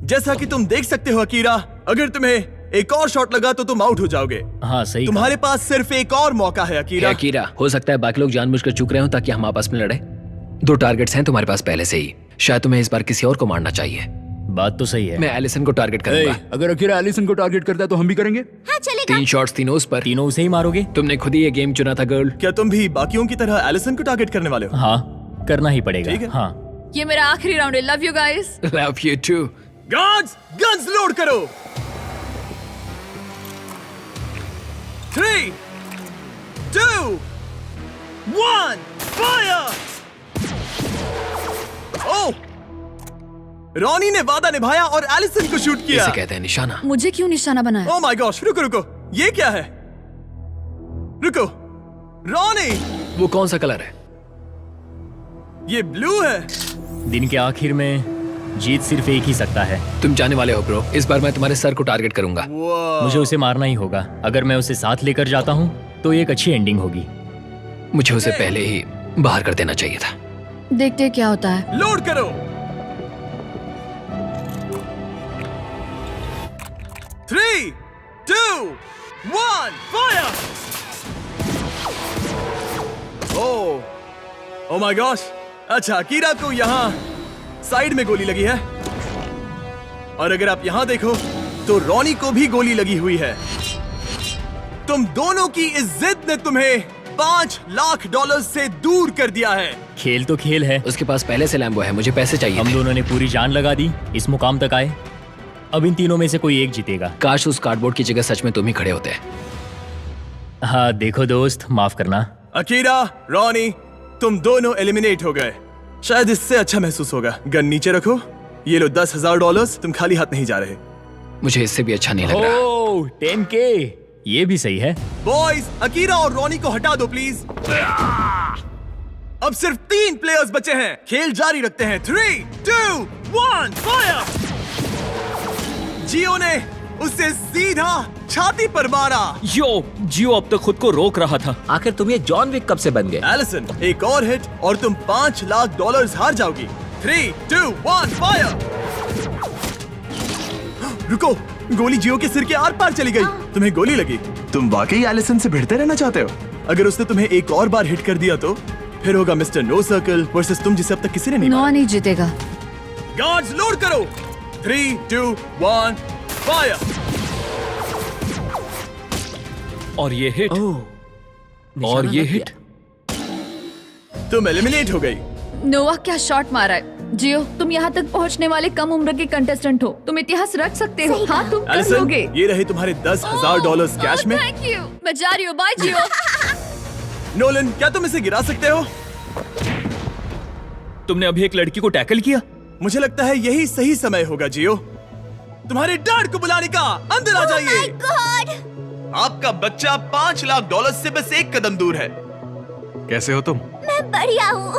जैसा कि तुम देख सकते हो अकीरा, अगर तुम्हें एक और शॉट लगा तो तुम आउट हो जाओगे। हाँ सही। तुम्हारे पास सिर्फ एक और मौका है अकीरा। अकीरा, हो सकता है बाकी लोग जानबूझकर चूक रहे हो ताकि हम आपस में लड़े। 2 टारगेट्स हैं तुम्हारे पास पहले से ही। शायद तुम्हें इस बार किसी और को मारना चाहिए। बात तो सही है। मैं एलिसन को टारगेट करूंगा। अगर अकीरा एलिसन को टारगेट करता है तो हम भी करेंगे। हाँ चलेगा। 3 शॉट्स तीनों उस पर। तीनों उसे ही मारोगे? तुमने खुद ही ये गेम चुना था गर्ल। क्या तुम भी बाकियों की तरह एलिसन को टारगेट करने वाले हो? हाँ, करना ही पड़ेगा। ठीक है। हाँ। ये मेरा आखिरी राउंड है। Love you guys. Love you too. Guards, guns load करो। 3, 2, 1, फायर! ओह! रॉनी ने वादा निभाया और एलिसन को शूट किया। इसे कहते हैं निशाना। मुझे क्यों निशाना बनाया? ओह माय गॉश, रुको रुको, ये क्या है? रुको, रॉनी, वो कौन सा कलर है? ये ब्लू है। दिन के आखिर में जीत सिर्फ एक ही सकता है। तुम जाने वाले हो ब्रो। इस बार मैं तुम्हारे सर को टारगेट करूंगा। मुझे उसे मारना ही होगा। अगर मैं उसे साथ लेकर जाता हूँ तो एक अच्छी एंडिंग होगी। मुझे उसे पहले ही बाहर कर देना चाहिए था। देखते क्या होता है। लोड करो। 3, 2, 1, फायर! Oh my gosh. अच्छा, अकीरा को यहाँ साइड में गोली लगी है, और अगर आप यहाँ देखो तो रॉनी को भी गोली लगी हुई है। तुम दोनों की इस जिद ने तुम्हें $5 लाख से दूर कर दिया है। खेल तो खेल है। उसके पास पहले से लैम्बो है। मुझे पैसे चाहिए। हम दोनों ने पूरी जान लगा दी, इस मुकाम तक आए। अब इन तीनों में से कोई एक जीतेगा। काश उस कार्डबोर्ड की जगह सच में तुम ही खड़े होते। हाँ देखो दोस्त, माफ करना। अकीरा, रॉनी, तुम दोनों एलिमिनेट हो गए। शायद इससे अच्छा महसूस होगा। गन नीचे रखो। ये लो $10,000। तुम खाली हाथ नहीं जा रहे। मुझे इससे भी अच्छा नहीं लग रहा। ओह, 10K, ये भी सही है। बॉयज, अकीरा और रॉनी को हटा दो प्लीज। अब सिर्फ 3 प्लेयर्स बचे हैं। खेल जारी रखते हैं। 3, 2, 1, फायर! जियो ने उसे सीधा छाती पर मारा। जियो अब तक खुद को रोक रहा था। आखिर तुम ये जॉन विक कब से बन गए? एलिसन, एक और हिट और तुम $5 लाख हार जाओगी। 3, 2, 1, फायर! रुको, गोली जियो के सिर के आर पार चली गई। तुम्हें गोली लगी। तुम वाकई एलिसन से भिड़ते रहना चाहते हो? अगर उसने तुम्हें एक और बार हिट कर दिया तो फिर होगा मिस्टर नो सर्कल वर्सेस तुम, जिसे अब तक किसी ने नहीं नोआ नहीं जीतेगा। गार्ड्स लोड करो। 3, 2, 1, फायर! और ये हिट और ये हिट। तुम एलिमिनेट हो गई। नोवा क्या शॉट मारा है। जियो, तुम यहाँ तक पहुँचने वाले कम उम्र के कंटेस्टेंट हो। तुम इतिहास रख सकते हो। हाँ, तुम कर एलिसन, लोगे। ये रहे तुम्हारे $10,000 कैश में। Thank you. मैं जा रही हूँ। बाय जियो। नोलन, क्या तुम इसे गिरा सकते हो? तुमने अभी एक लड़की को टैकल किया। मुझे लगता है यही सही समय होगा जियो। तुम्हारे डैड को बुलाने का। अंदर आ जाइए। आपका बच्चा $5 लाख से बस एक कदम दूर है। कैसे हो तुम? मैं बढ़िया हूँ।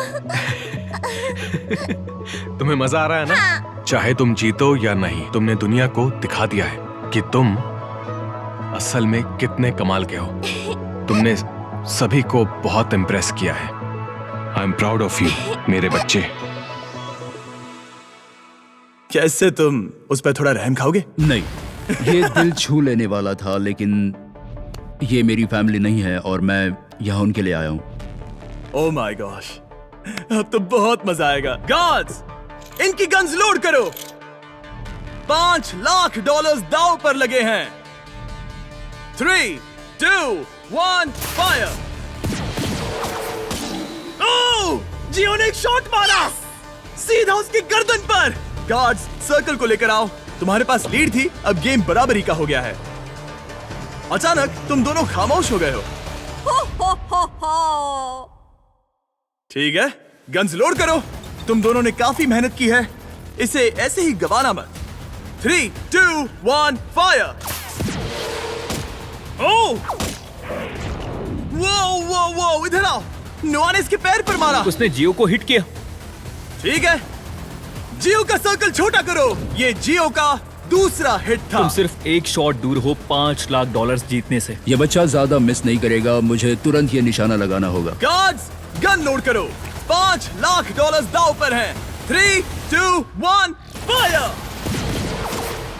तुम्हें मजा आ रहा है ना? चाहे तुम जीतो या नहीं, तुमने दुनिया को दिखा दिया है कि तुम असल में कितने कमाल के हो। तुमने सभी को बहुत इम्प्रेस किया है। I am proud of you मेरे बच्चे। कैसे तुम उस पर थोड़ा रहम खाओगे? नहीं, ये दिल छू लेने वाला था, लेकिन ये मेरी फैमिली नहीं है और मैं यहाँ उनके लिए आया हूँ। ओह माय गॉश, अब तो बहुत मजा आएगा। गार्ड्स, इनकी गन्स लोड करो। $5 लाख दांव पर लगे हैं। 3, 2, 1, फायर। ओह, जियो ने एक शॉट मारा सीधा उसकी गर्दन पर। गार्ड्स, सर्कल को लेकर आओ। तुम्हारे पास लीड थी, अब गेम बराबरी का हो गया है। अचानक तुम दोनों खामोश हो गए हो। ठीक है, गन्स लोड करो। तुम दोनों ने काफी मेहनत की है, इसे ऐसे ही गवाना मत। 3, 2, 1, फायर। ओह, वो, इधर आओ। नोआ ने इसके पैर पर मारा। उसने जियो को हिट किया। ठीक है, जियो का सर्कल छोटा करो। ये जियो का दूसरा हिट था। तुम सिर्फ एक शॉट दूर हो $5 लाख जीतने से। ये बच्चा ज्यादा मिस नहीं करेगा, मुझे तुरंत ये निशाना लगाना होगा। गार्ड्स, गन लोड करो। $5 लाख दांव पर हैं। 3, 2, 1, fire.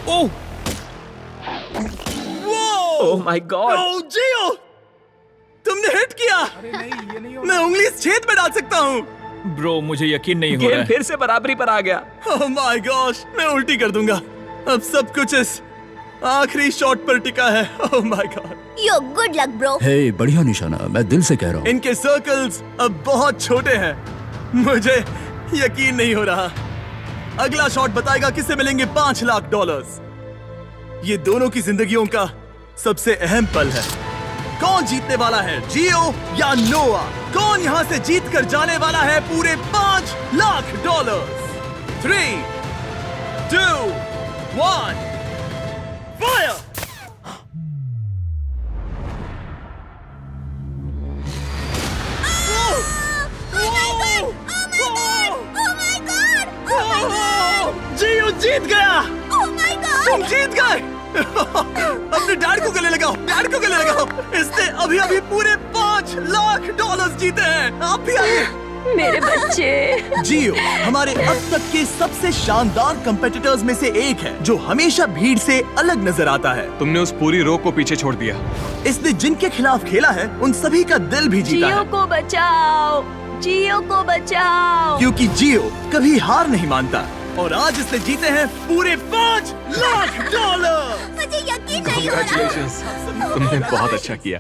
Oh, oh my god. Oh जियो, तुमने हिट किया। मैं उंगली इस छेद में डाल सकता हूँ। ब्रो, मुझे यकीन नहीं हो रहा है। फिर से बराबरी पर आ गया। ओह माय गॉश, मैं उल्टी कर दूंगा। अब सब कुछ इस आखिरी शॉट पर टिका है। Oh my god. Yo good luck bro. Hey, बढ़िया निशाना, मैं दिल से कह रहा हूँ। इनके सर्कल्स अब बहुत छोटे हैं। मुझे यकीन नहीं हो रहा। अगला शॉट बताएगा किसे मिलेंगे $5 लाख। ये दोनों की जिंदगियों का सबसे अहम पल है। कौन जीतने वाला है, जियो या नोआ? कौन यहाँ से जीत कर जाने वाला है पूरे $5 लाख? 3, 2, 1, फायर। जियो जीत गया। तुम जीत गए। अपने डैड को गले लगाओ, डैड को गले लगाओ। इसने अभी अभी पूरे $5 लाख जीते हैं। आप भी आइए। मेरे बच्चे। जियो हमारे अब तक के सबसे शानदार कंपेटिटर्स में से एक है, जो हमेशा भीड़ से अलग नजर आता है। तुमने उस पूरी रो को पीछे छोड़ दिया। इसने जिनके खिलाफ खेला है उन सभी का दिल भी जीता जियो है। को बचाओ, जियो को बचाओ। क्योंकि जियो कभी हार नहीं मानता। और आज इसने जीते हैं पूरे $5 लाख। मुझे यकीन नहीं हो रहा। Congratulations, तुमने बहुत अच्छा किया।